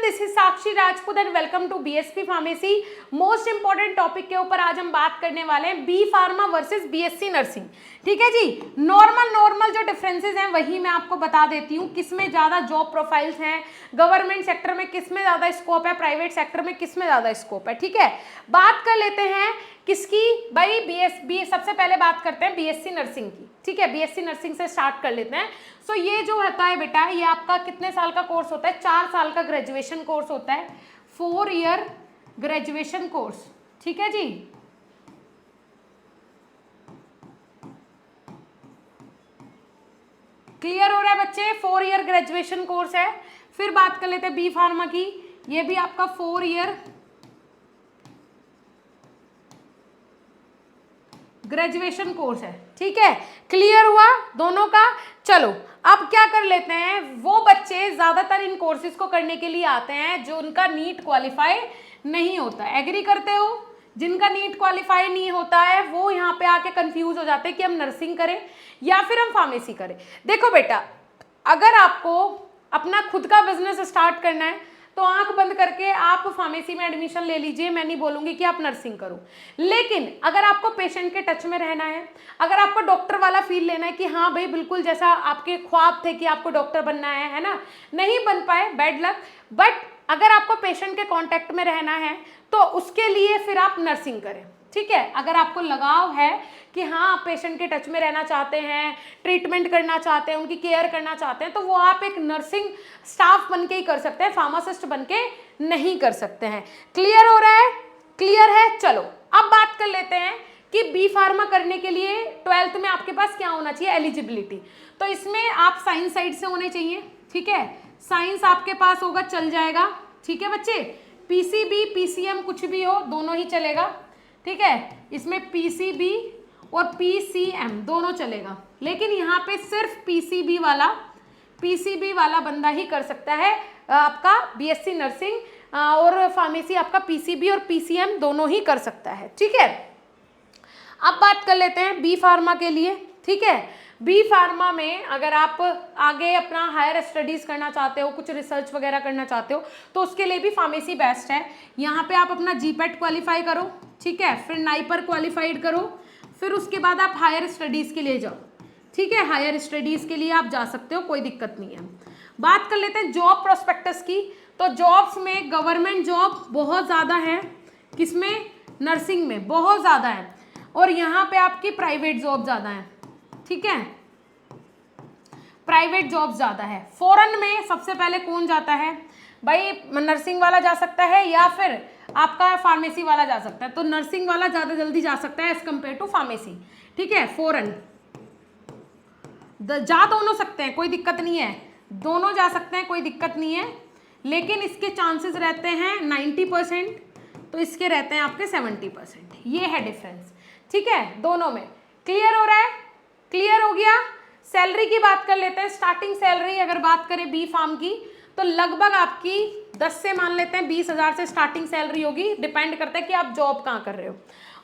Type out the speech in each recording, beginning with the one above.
This is Sakshi Rajput and welcome to BSP pharmacy. Most important topic के ऊपर आज हम बात करने वाले हैं, B pharma versus BSc nursing. ठीक है जी, नॉर्मल जो डिफरेंसेस हैं वही मैं आपको बता देती हूँ। किसमें ज्यादा जॉब प्रोफाइल्स हैं, गवर्नमेंट सेक्टर में किसमें ज्यादा स्कोप है, प्राइवेट सेक्टर में किसमें ज्यादा स्कोप है। ठीक है, बात कर लेते हैं किसकी भाई, बी सबसे पहले बात करते हैं बीएससी नर्सिंग की। ठीक है, बीएससी नर्सिंग से स्टार्ट कर लेते हैं। सो ये जो होता है बेटा, ये आपका कितने साल का कोर्स होता है, 4 साल का ग्रेजुएशन कोर्स होता है, 4 ईयर ग्रेजुएशन कोर्स। ठीक है जी, क्लियर हो रहा है बच्चे, 4 ईयर ग्रेजुएशन कोर्स है। फिर बात कर लेते हैं बी फार्मा की, ये भी आपका 4 ईयर ग्रेजुएशन कोर्स है। ठीक है, क्लियर हुआ दोनों का। चलो अब क्या कर लेते हैं, वो बच्चे ज्यादातर इन कोर्सेज को करने के लिए आते हैं जो उनका नीट क्वालिफाई नहीं होता। एग्री करते हो? जिनका नीट क्वालिफाई नहीं होता है वो यहाँ पे आके कंफ्यूज हो जाते हैं कि हम नर्सिंग करें या फिर हम फार्मेसी करें। देखो बेटा, अगर आपको अपना खुद का बिजनेस स्टार्ट करना है तो आंख बंद करके आप फार्मेसी में एडमिशन ले लीजिए, मैं नहीं बोलूंगी कि आप नर्सिंग करो। लेकिन अगर आपको पेशेंट के टच में रहना है, अगर आपको डॉक्टर वाला फील लेना है कि हाँ भाई बिल्कुल जैसा आपके ख्वाब थे कि आपको डॉक्टर बनना है ना, नहीं बन पाए, बैड लक, बट अगर आपको पेशेंट के कांटेक्ट में रहना है तो उसके लिए फिर आप नर्सिंग करें। ठीक है, अगर आपको लगाव है कि हाँ आप पेशेंट के टच में रहना चाहते हैं, ट्रीटमेंट करना चाहते हैं, उनकी केयर करना चाहते हैं, तो वो आप एक नर्सिंग स्टाफ बन के ही कर सकते हैं, फार्मासिस्ट बन के नहीं कर सकते हैं। क्लियर हो रहा है? क्लियर है। चलो अब बात कर लेते हैं कि बी फार्मा करने के लिए 12th में आपके पास क्या होना चाहिए, एलिजिबिलिटी। तो इसमें आप साइंस साइड से होने चाहिए। ठीक है, साइंस आपके पास होगा, चल जाएगा। ठीक है बच्चे, पीसीबी पीसीएम कुछ भी हो, दोनों ही चलेगा। ठीक है, इसमें पीसीबी और पीसीएम दोनों चलेगा, लेकिन यहाँ पे सिर्फ पीसीबी वाला बंदा ही कर सकता है आपका बीएससी नर्सिंग, और फार्मेसी आपका पीसीबी और पीसीएम दोनों ही कर सकता है। ठीक है, अब बात कर लेते हैं बी फार्मा के लिए। ठीक है, बी फार्मा में अगर आप आगे अपना हायर स्टडीज़ करना चाहते हो, कुछ रिसर्च वगैरह करना चाहते हो, तो उसके लिए भी फार्मेसी बेस्ट है। यहाँ पे आप अपना जीपेट क्वालिफाई करो, ठीक है, फिर नाइपर क्वालिफाइड करो, फिर उसके बाद आप हायर स्टडीज़ के लिए जाओ। ठीक है, हायर स्टडीज़ के लिए आप जा सकते हो, कोई दिक्कत नहीं है। बात कर लेते हैं जॉब प्रोस्पेक्टस की। तो जॉब्स में गवर्नमेंट जॉब बहुत ज़्यादा है, किसमें, नर्सिंग में बहुत ज़्यादा है, और यहाँ पे आपकी प्राइवेट जॉब ज़्यादा है। ठीक है, प्राइवेट जॉब ज़्यादा है। फॉरेन में सबसे पहले कौन जाता है भाई, नर्सिंग वाला जा सकता है या फिर आपका फार्मेसी वाला जा सकता है। तो नर्सिंग वाला ज़्यादा जल्दी जा सकता है एज कम्पेयर टू फार्मेसी। ठीक है, फॉरेन जा दोनों सकते हैं, कोई दिक्कत नहीं है, दोनों जा सकते हैं, कोई दिक्कत नहीं है, लेकिन इसके चांसेस रहते हैं 90%, तो इसके रहते हैं आपके 70%। ये है डिफरेंस। ठीक है, दोनों में। क्लियर हो रहा है? क्लियर हो गया। सैलरी की बात कर लेते हैं। स्टार्टिंग सैलरी अगर बात करें बी फार्म की, तो लगभग आपकी 10 से मान लेते हैं 20,000 से स्टार्टिंग सैलरी होगी, डिपेंड करता है कि आप जॉब कहाँ कर रहे हो।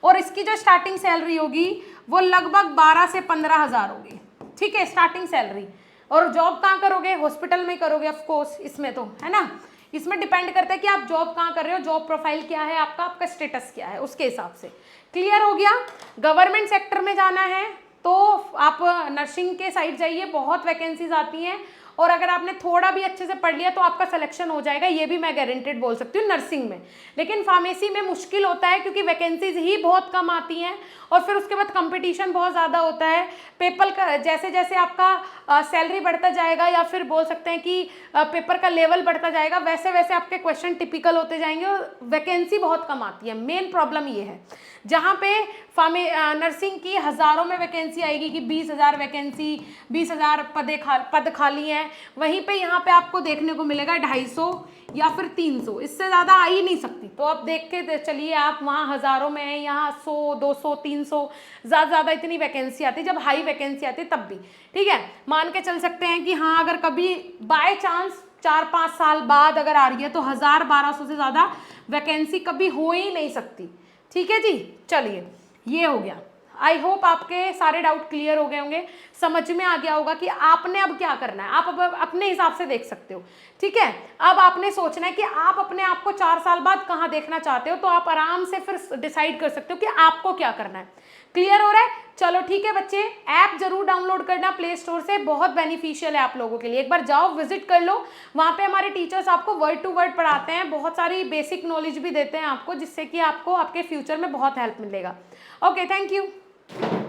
और इसकी जो स्टार्टिंग सैलरी होगी वो लगभग 12 से 15,000 होगी। ठीक है, स्टार्टिंग सैलरी। और जॉब कहाँ करोगे, हॉस्पिटल में करोगे ऑफ कोर्स, इसमें तो है ना, इसमें डिपेंड करता है कि आप जॉब कहाँ कर रहे हो, जॉब प्रोफाइल क्या है आपका, आपका स्टेटस क्या है, उसके हिसाब से। क्लियर हो गया। गवर्नमेंट सेक्टर में जाना है तो आप नर्सिंग के साइड जाइए, बहुत वैकेंसीज आती हैं, और अगर आपने थोड़ा भी अच्छे से पढ़ लिया तो आपका सिलेक्शन हो जाएगा, ये भी मैं गारंटेड बोल सकती हूँ नर्सिंग में। लेकिन फार्मेसी में मुश्किल होता है क्योंकि वैकेंसीज ही बहुत कम आती हैं, और फिर उसके बाद कंपटीशन बहुत ज़्यादा होता है। पेपर का जैसे जैसे आपका सैलरी बढ़ता जाएगा, या फिर बोल सकते हैं कि पेपर का लेवल बढ़ता जाएगा, वैसे वैसे आपके क्वेश्चन टिपिकल होते जाएंगे, और वैकेंसी बहुत कम आती है। मेन प्रॉब्लम ये है, जहाँ पे नर्सिंग की हज़ारों में वैकेंसी आएगी कि 20,000 वैकेंसी, 20,000 पद खाली हैं, वहीं पे यहाँ पे आपको देखने को मिलेगा 250 या फिर 300, इससे ज़्यादा आ ही नहीं सकती। तो आप देख के चलिए, आप वहाँ हज़ारों में हैं, यहाँ 100, 200, 300, ज़्यादा इतनी वैकेंसी आती है। जब हाई वैकेंसी आती है तब भी। ठीक है, मान के चल सकते हैं कि हाँ अगर कभी बाय चांस 4-5 साल बाद अगर आ रही है तो 1,000-1,200 से ज़्यादा वैकेंसी कभी हो ही नहीं सकती। ठीक है जी, चलिए ये हो गया। आई होप आपके सारे डाउट क्लियर हो गए होंगे, समझ में आ गया होगा कि आपने अब क्या करना है। आप अब अपने हिसाब से देख सकते हो, ठीक है। अब आपने सोचना है कि आप अपने आप को 4 साल बाद कहाँ देखना चाहते हो, तो आप आराम से फिर डिसाइड कर सकते हो कि आपको क्या करना है। क्लियर हो रहा है? चलो ठीक है बच्चे, ऐप जरूर डाउनलोड करना प्ले स्टोर से, बहुत बेनिफिशियल है आप लोगों के लिए। एक बार जाओ विजिट कर लो, वहाँ पे हमारे टीचर्स आपको वर्ड टू वर्ड पढ़ाते हैं, बहुत सारी बेसिक नॉलेज भी देते हैं आपको, जिससे कि आपको आपके फ्यूचर में बहुत हेल्प मिलेगा। Okay, thank you.